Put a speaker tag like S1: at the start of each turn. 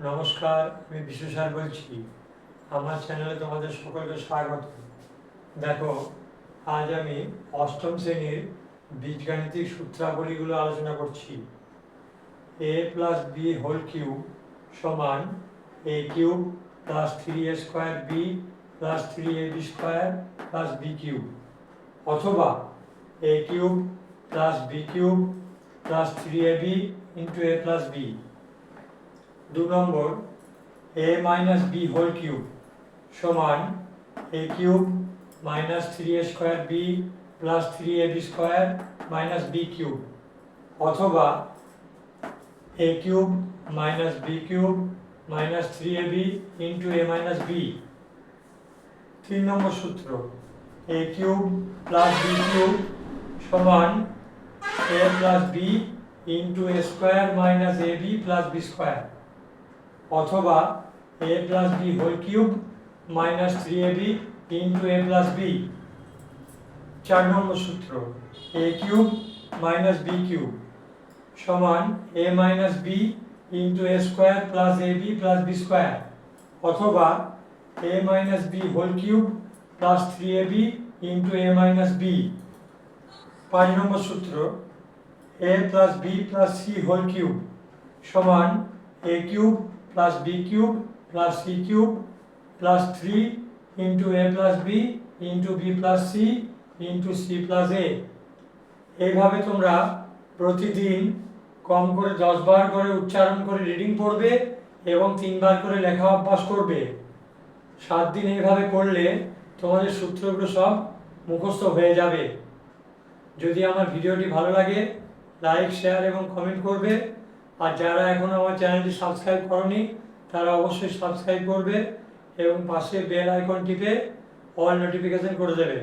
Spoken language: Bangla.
S1: নমস্কার, আমি বিশ্ব স্যার বলছি। আমার চ্যানেলে তোমাদের সকলকে স্বাগত। দেখো, আজ আমি অষ্টম শ্রেণীর বীজগাণিতিক সূত্রাবলীগুলো আলোচনা করছি। a plus B whole cube সমান a cube plus 3a² b plus 3ab² plus b cube, অথবা a cube plus b cube plus 3ab into a plus b। 2 number, a minus B whole cube সমান a cube minus 3a² b plus 3ab² minus b cube, অথবা a cube minus b cube minus 3ab into a minus b। 3 number সূত্র, a cube plus b cube সমান a plus b into a square minus ab plus b square, অথবা a plus B whole cube minus 3ab into a plus B. 4 number সূত্র, a cube minus B cube সমান a minus B into a square plus ab plus b square, অথবা a minus B whole cube plus 3ab into a minus B. 5 number সূত্র, a plus B plus C whole cube সমান a cube plus B cube plus C cube plus 3 into a plus B into B plus C into C plus A. এইভাবে তোমরা প্রতিদিন কম করে 10 বার করে উচ্চারণ করে রিডিং পড়বে এবং 3 বার করে লেখা অভ্যাস করবে। 7 দিন এইভাবে করলে তোমাদের সূত্রগুলো সব মুখস্থ হয়ে যাবে। যদি আমার ভিডিওটি ভালো লাগে, লাইক, শেয়ার এবং কমেন্ট করবে। আর যারা এখনও আমার চ্যানেলটি সাবস্ক্রাইব করনি তারা অবশ্যই সাবস্ক্রাইব করবে এবং পাশে বেল আইকন টিপে অল নোটিফিকেশন করে দেবে।